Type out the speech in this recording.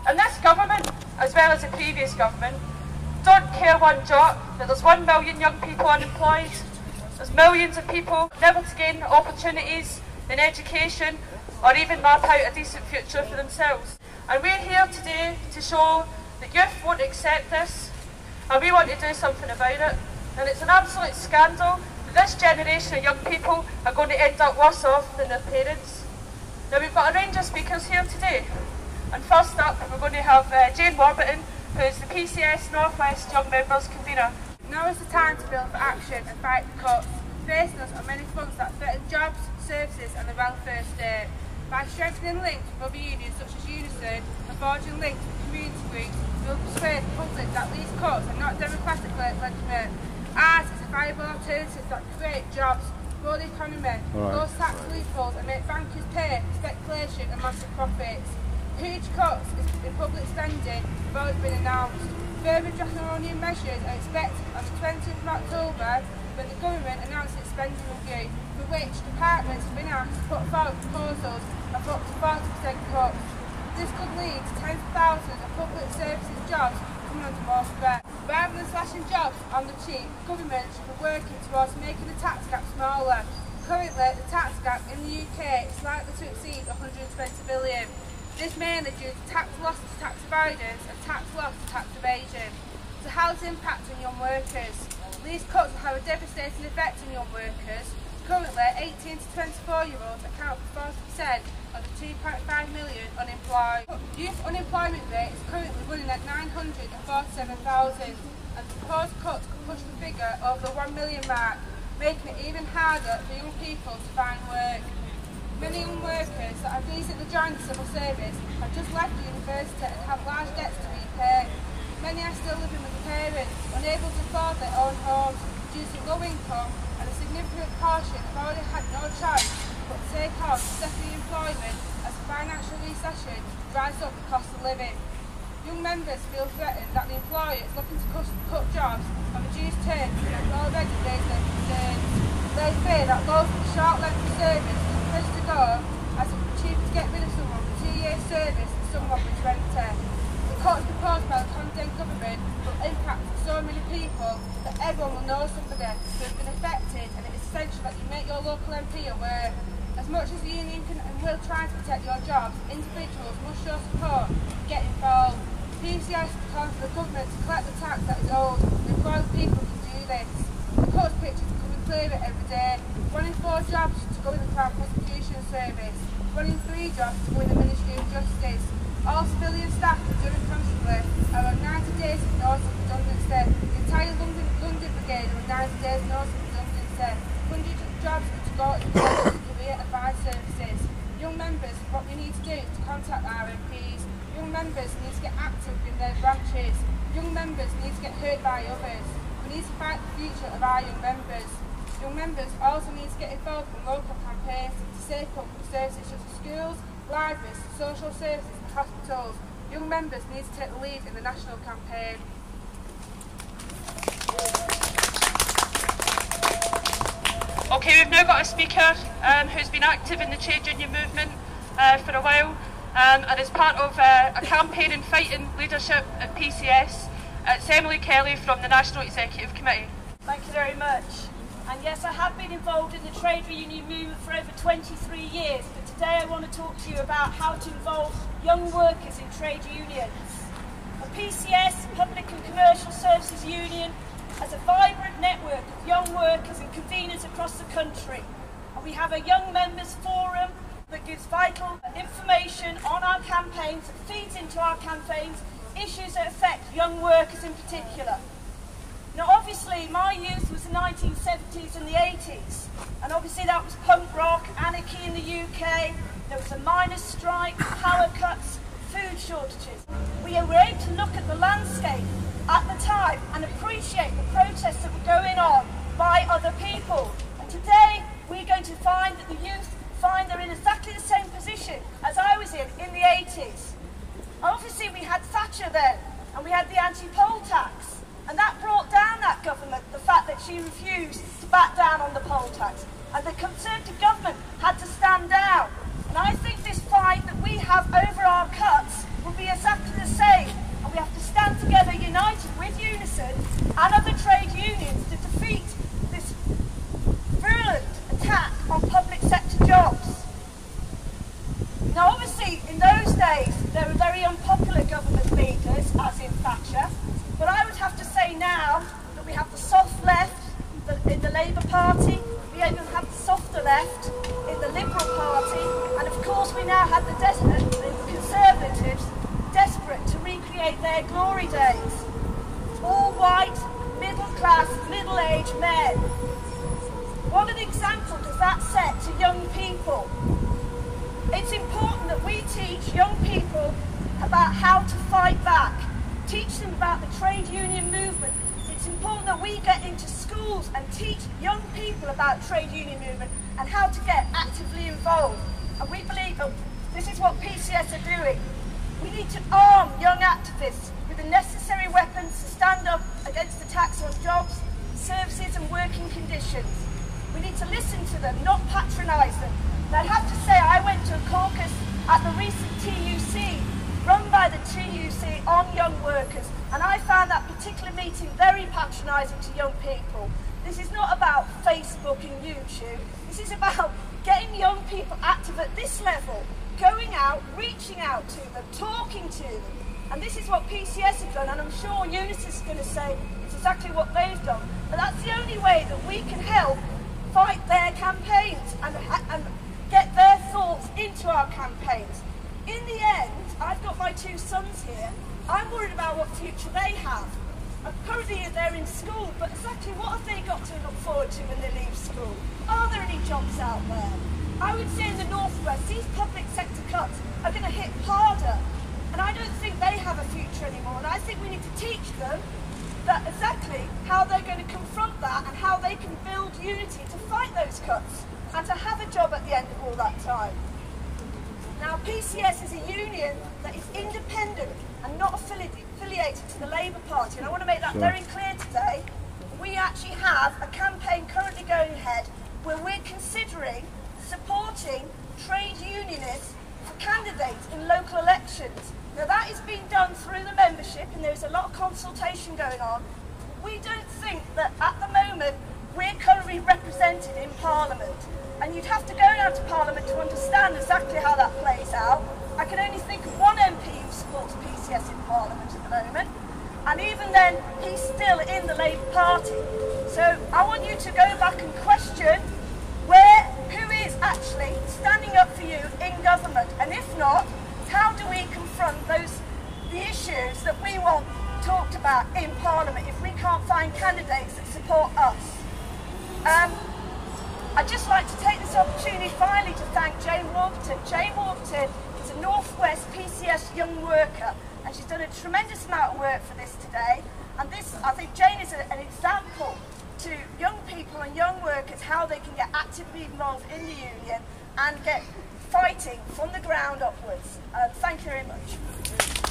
And this government, as well as the previous government, don't care one jot that there's 1 million young people unemployed, there's millions of people never to gain opportunities in education or even map out a decent future for themselves. And we're here today to show that youth won't accept this, and we want to do something about it. And it's an absolute scandal that this generation of young people are going to end up worse off than their parents. Now, we've got a range of speakers here today, and first up we're going to have Jane Warburton, who is the PCS North West Young Members Convener. Now is the time to build for action and fight the cuts. Facing us are many fronts that threaten jobs, services and the welfare state. By strengthening links with other unions such as Unison and forging links with community groups, we will persuade the public that these cuts are not democratically legitimate. Ours is a viable alternative that create jobs, grow the economy, close tax loopholes and make bankers pay for speculation and massive profits. Huge cuts in public spending have already been announced. Further draconian measures are expected on the 20th of October when the government announced its spending review, for which departments have been asked to put forward proposals of up to 40% cuts. This could lead to tens of thousands of public services jobs coming under more threat. Rather than slashing jobs on the cheap, government should be working towards making the tax gap smaller. Currently, the tax gap in the UK is likely to exceed 120 billion. This mainly due to tax loss to tax avoidance and tax loss to tax evasion. So how's the impact on young workers? These cuts will have a devastating effect on young workers. Currently, 18 to 24-year-olds account for 40% of the 2.5 million unemployed. Youth unemployment rate is currently running at 947,000, and the proposed cuts could push the figure over the 1 million mark, making it even harder for young people to find work. Many young workers that have recently joined the civil service have just left university and have large debts to repay. Many are still living with parents, unable to afford their own homes due to low income, and a significant portion have already had no choice but to take on temporary employment as the financial recession drives up the cost of living. Young members feel threatened that the employer is looking to cut jobs on reduced terms and have already raised their concerns. They fear that those with short length of service will push to go, as it would be cheaper to get rid of someone with 2 years service than someone with 20. The cuts proposed by the condemned government will impact so many people that everyone will know somebody who has been affected, and it is essential that you make your local MP aware. As much as the union can and will try to protect your jobs, individuals must show support and get involved. PCS calls for the government to collect the tax that is owed, and employed people can do this. The cuts picture is becoming clearer every day. 1 in 4 jobs to go in the Crown Prosecution Service, 1 in 3 jobs to go in the Ministry of Justice. All civilian staff in Durham Constable are on 90 days of notice of redundancy. The entire London Brigade are on 90 days notice of redundancy. Hundreds of jobs are to go in the career advice services. Young members, what we need to do is to contact our MPs. Young members need to get active in their branches. Young members need to get heard by others. We need to fight the future of our young members. Young members also need to get involved in local campaigns to save public services such as schools, libraries, social services and hospitals. Young members need to take the lead in the national campaign. Okay, we've now got a speaker who's been active in the trade union movement for a while, and is part of a campaign in fighting leadership at PCS. It's Emily Kelly from the National Executive Committee. Thank you very much. And yes, I have been involved in the trade union movement for over 23 years, but today I want to talk to you about how to involve young workers in trade unions. A PCS, Public and Commercial Services Union, has a vibrant network of young workers and conveners across the country. And we have a Young Members Forum that gives vital information on our campaigns, that feeds into our campaigns, issues that affect young workers in particular. Now obviously my youth was the 1970s and the 80s, and obviously that was punk rock, anarchy in the UK, there was a miners' strike, power cuts, food shortages. We were able to look at the landscape at the time and appreciate the protests that were going on by other people. And today we're going to find that the youth find they're in exactly the same position as I was in the 80s. Obviously we had Thatcher then, and we had the anti-poll tax. And that brought down that government, the fact that she refused to back down on the poll tax. And the Conservative government had to stand down. And I think this fight that we have over our cuts will be exactly their glory days. All white, middle-class, middle-aged men. What an example does that set to young people? It's important that we teach young people about how to fight back, teach them about the trade union movement. It's important that we get into schools and teach young people about trade union movement and how to get actively involved. And we believe that this is what PCS are doing. We need to arm young activists with the necessary weapons to stand up against attacks on jobs, services and working conditions. We need to listen to them, not patronise them. And I'd have to say I went to a caucus at the recent TUC, run by the TUC on young workers, and I found that particular meeting very patronising to young people. This is not about Facebook and YouTube. This is about getting young people active at this level, going out, reaching out to them, talking to them. And this is what PCS have done, and I'm sure Eunice is going to say it's exactly what they've done. But that's the only way that we can help fight their campaigns and get their thoughts into our campaigns. In the end, I've got my two sons here. I'm worried about what future they have. Currently they're in school, but exactly what have they got to look forward to when they leave school? Are there any jobs out there? I would say in the Northwest, these public sector cuts are going to hit harder. And I don't think they have a future anymore. And I think we need to teach them that exactly how they're going to confront that and how they can build unity to fight those cuts and to have a job at the end of all that time. Now, PCS is a union that is independent and not affiliated to the Labour Party, and I want to make that very clear today. We actually have a campaign currently going ahead where we're considering supporting trade unionists for candidates in local elections. Now, that is being done through the membership, and there's a lot of consultation going on. We don't think that at the moment we're currently represented in Parliament. And you'd have to go down to Parliament to understand exactly how that plays out. I can only think of one MP who supports PCS in Parliament at the moment. And even then, he's still in the Labour Party. So I want you to go back and question who is actually standing up for you in government. And if not, how do we confront the issues that we want talked about in Parliament if we can't find candidates that support us? I'd just like to take this opportunity finally to thank Jane Warburton. Jane Warburton is a Northwest PCS young worker, and she's done a tremendous amount of work for this today. And this, I think Jane is an example to young people and young workers how they can get actively involved in the union and get fighting from the ground upwards. Thank you very much.